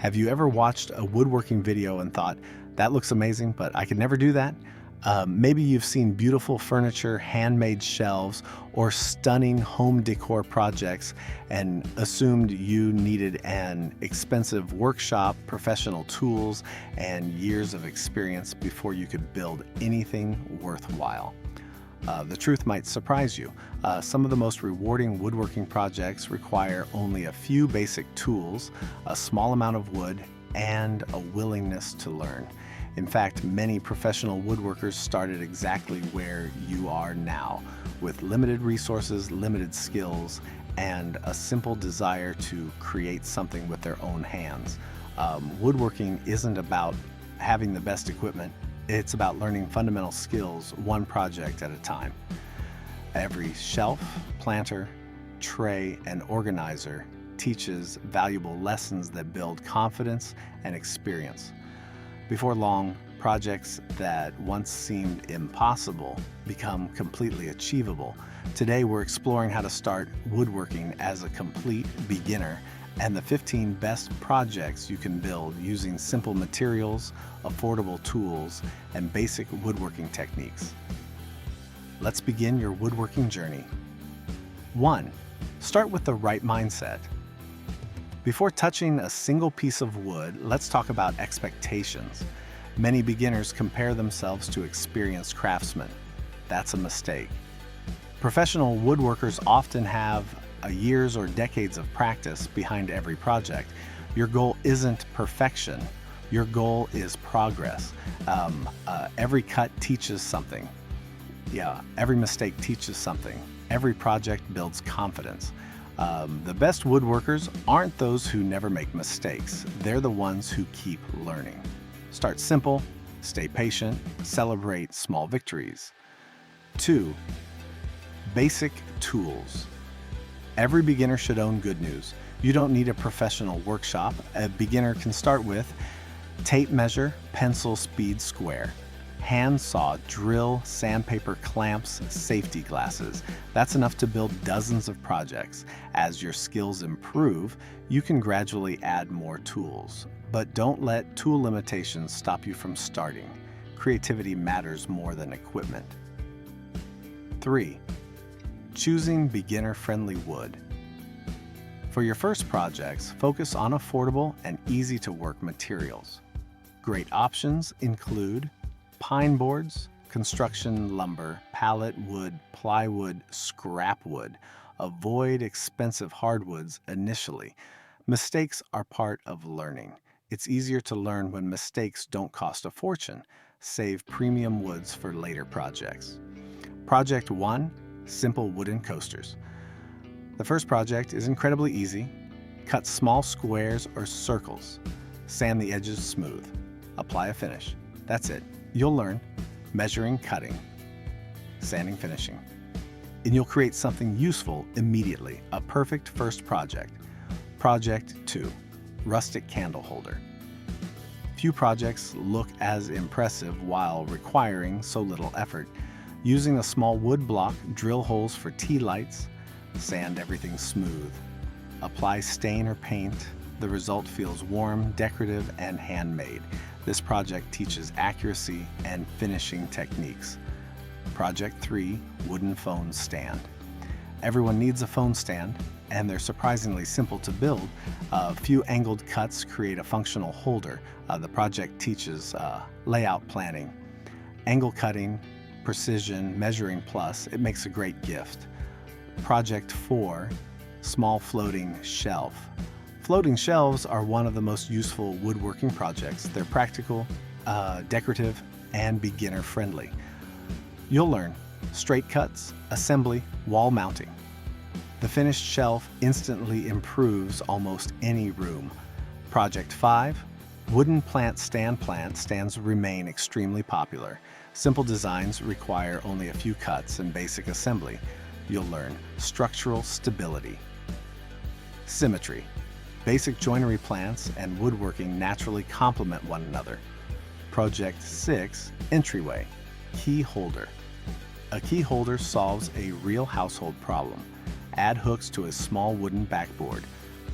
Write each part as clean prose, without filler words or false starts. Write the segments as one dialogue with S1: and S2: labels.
S1: Have you ever watched a woodworking video and thought, that looks amazing, but I could never do that? Maybe you've seen beautiful furniture, handmade shelves, or stunning home decor projects and assumed you needed an expensive workshop, professional tools, and years of experience before you could build anything worthwhile. The truth might surprise you. Some of the most rewarding woodworking projects require only a few basic tools, a small amount of wood, and a willingness to learn. In fact, many professional woodworkers started exactly where you are now, with limited resources, limited skills, and a simple desire to create something with their own hands. Woodworking isn't about having the best equipment. It's about learning fundamental skills one project at a time. Every shelf, planter, tray, and organizer teaches valuable lessons that build confidence and experience. Before long, projects that once seemed impossible become completely achievable. Today, we're exploring how to start woodworking as a complete beginner and the 15 best projects you can build using simple materials, affordable tools, and basic woodworking techniques. Let's begin your woodworking journey. 1. Start with the right mindset. Before touching a single piece of wood, let's talk about expectations. Many beginners compare themselves to experienced craftsmen. That's a mistake. Professional woodworkers often have years or decades of practice behind every project. Your goal isn't perfection. Your goal is progress. Every cut teaches something. Every mistake teaches something. Every project builds confidence. The best woodworkers aren't those who never make mistakes. They're the ones who keep learning. Start simple, stay patient, celebrate small victories. 2. Basic tools. Every beginner should own good news. You don't need a professional workshop. A beginner can start with tape measure, pencil, speed, square, hand saw, drill, sandpaper, clamps, safety glasses. That's enough to build dozens of projects. As your skills improve, you can gradually add more tools. But don't let tool limitations stop you from starting. Creativity matters more than equipment. 3. Choosing beginner-friendly wood. For your first projects, focus on affordable and easy-to-work materials. Great options include pine boards, construction lumber, pallet wood, plywood, scrap wood. Avoid expensive hardwoods initially. Mistakes are part of learning. It's easier to learn when mistakes don't cost a fortune. Save premium woods for later projects. Project 1. Simple wooden coasters. The first project is incredibly easy. Cut small squares or circles. Sand the edges smooth. Apply a finish. That's it. You'll learn measuring, cutting, sanding, finishing. And you'll create something useful immediately. A perfect first project. Project 2. Rustic candle holder. Few projects look as impressive while requiring so little effort. Using a small wood block, drill holes for tea lights, sand everything smooth. Apply stain or paint. The result feels warm, decorative, and handmade. This project teaches accuracy and finishing techniques. Project 3. Wooden phone stand. Everyone needs a phone stand, and they're surprisingly simple to build. A few angled cuts create a functional holder. The project teaches layout planning, angle cutting, precision, measuring plus. It makes a great gift. Project 4. Small floating shelf. Floating shelves are one of the most useful woodworking projects. They're practical, decorative, and beginner-friendly. You'll learn straight cuts, assembly, wall mounting. The finished shelf instantly improves almost any room. Project 5. Wooden plant stands remain extremely popular. Simple designs require only a few cuts and basic assembly. You'll learn structural stability. Symmetry. Basic joinery plants and woodworking naturally complement one another. Project 6. Entryway. Key holder. A key holder solves a real household problem. Add hooks to a small wooden backboard.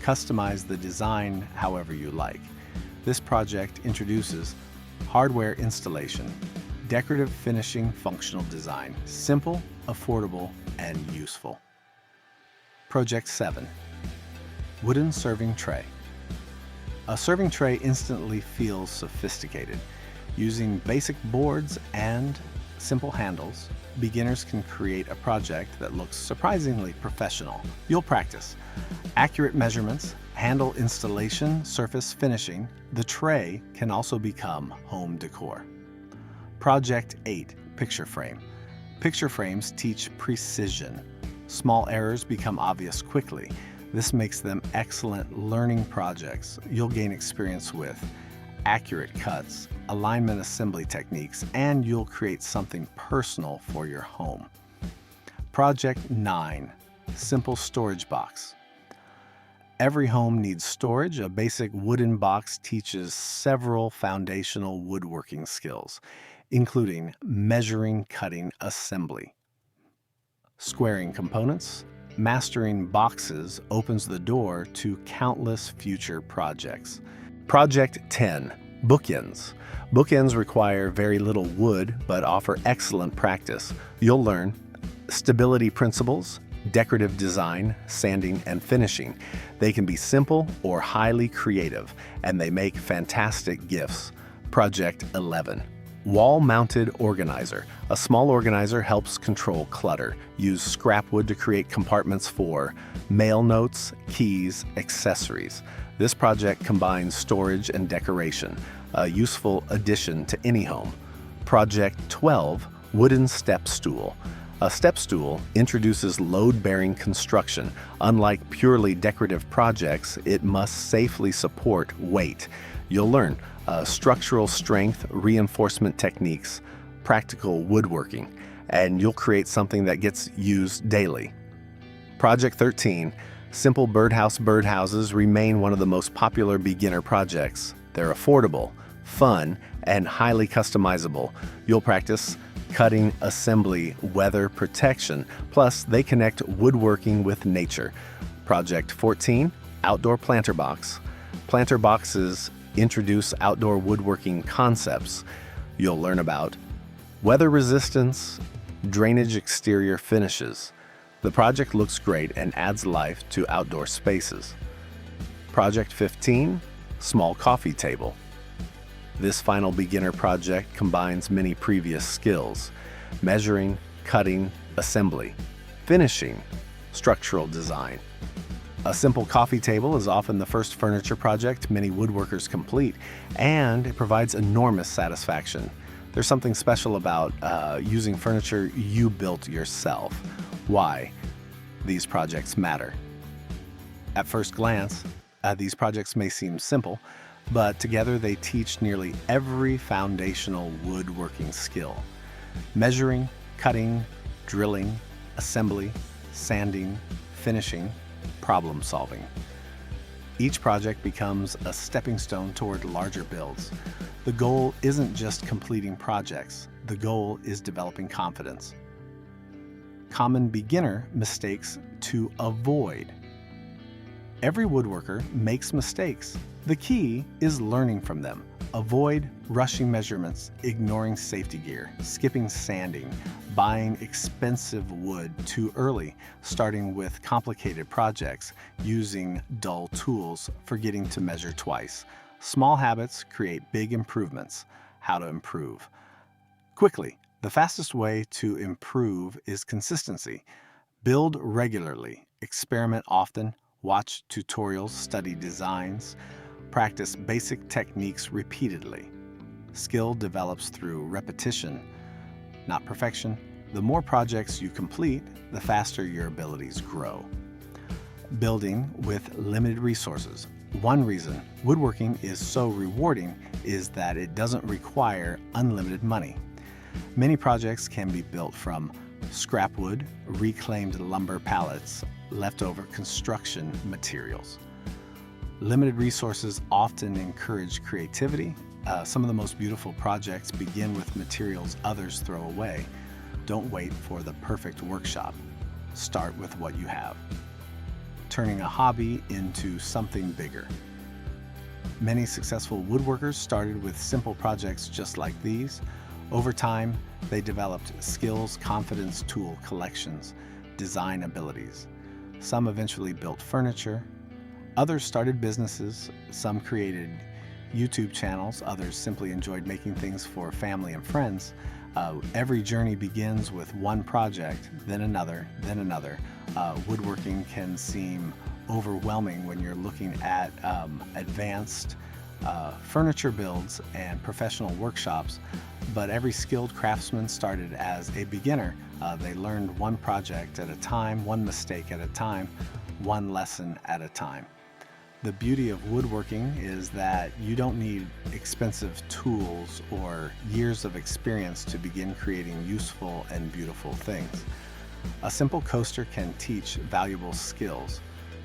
S1: Customize the design however you like. This project introduces hardware installation, decorative finishing, functional design, simple, affordable, and useful. Project 7. Wooden serving tray. A serving tray instantly feels sophisticated. Using basic boards and simple handles, beginners can create a project that looks surprisingly professional. You'll practice accurate measurements, handle installation, surface finishing. The tray can also become home decor. Project 8. Picture frame. Picture frames teach precision. Small errors become obvious quickly. This makes them excellent learning projects. You'll gain experience with accurate cuts, alignment assembly techniques, and you'll create something personal for your home. Project 9. Simple storage box. Every home needs storage. A basic wooden box teaches several foundational woodworking skills, including measuring, cutting, assembly, squaring components. Mastering boxes opens the door to countless future projects. Project 10. Bookends. Bookends require very little wood but offer excellent practice. You'll learn stability principles, decorative design, sanding, and finishing. They can be simple or highly creative, and they make fantastic gifts. Project 11. Wall-mounted organizer. A small organizer helps control clutter. Use scrap wood to create compartments for mail notes, keys, accessories. This project combines storage and decoration, a useful addition to any home. Project 12. Wooden step stool. A step stool introduces load-bearing construction. Unlike purely decorative projects, it must safely support weight. You'll learn structural strength, reinforcement techniques, practical woodworking, and you'll create something that gets used daily. Project 13. Simple birdhouses remain one of the most popular beginner projects. They're affordable, fun, and highly customizable. You'll practice cutting, assembly, weather protection, plus they connect woodworking with nature. Project 14. Outdoor planter box. Planter boxes introduce outdoor woodworking concepts. You'll learn about weather resistance, drainage exterior finishes. The project looks great and adds life to outdoor spaces. Project 15. Small coffee table. This final beginner project combines many previous skills: measuring, cutting, assembly, finishing, structural design. A simple coffee table is often the first furniture project many woodworkers complete, and it provides enormous satisfaction. There's something special about using furniture you built yourself. Why these projects matter. At first glance, these projects may seem simple, but together they teach nearly every foundational woodworking skill: measuring, cutting, drilling, assembly, sanding, finishing, problem solving. Each project becomes a stepping stone toward larger builds. The goal isn't just completing projects. The goal is developing confidence. Common beginner mistakes to avoid. Every woodworker makes mistakes. The key is learning from them. Avoid rushing measurements, ignoring safety gear, skipping sanding, buying expensive wood too early, starting with complicated projects, using dull tools, forgetting to measure twice. Small habits create big improvements. How to improve. Quickly, the fastest way to improve is consistency. Build regularly, experiment often, watch tutorials, study designs, practice basic techniques repeatedly. Skill develops through repetition, not perfection. The more projects you complete, the faster your abilities grow. Building with limited resources. One reason woodworking is so rewarding is that it doesn't require unlimited money. Many projects can be built from scrap wood, reclaimed lumber pallets, leftover construction materials. Limited resources often encourage creativity. Some of the most beautiful projects begin with materials others throw away. Don't wait for the perfect workshop. Start with what you have. turning a hobby into something bigger. Many successful woodworkers started with simple projects just like these. Over time, they developed skills, confidence, tool collections, design abilities. Some eventually built furniture. Others started businesses. Some created YouTube channels. Others simply enjoyed making things for family and friends. Every journey begins with one project, then another, then another. Woodworking can seem overwhelming when you're looking at advanced furniture builds and professional workshops, but every skilled craftsman started as a beginner. They learned one project at a time, one mistake at a time, one lesson at a time. The beauty of woodworking is that you don't need expensive tools or years of experience to begin creating useful and beautiful things. A simple coaster can teach valuable skills.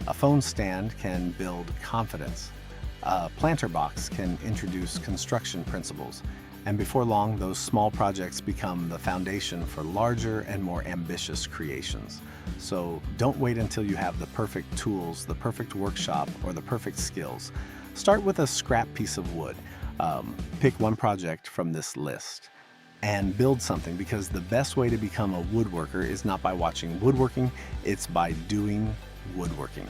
S1: A phone stand can build confidence. A planter box can introduce construction principles. And before long, those small projects become the foundation for larger and more ambitious creations. So don't wait until you have the perfect tools, the perfect workshop, or the perfect skills. Start with a scrap piece of wood. Pick one project from this list and build something, because the best way to become a woodworker is not by watching woodworking, it's by doing woodworking.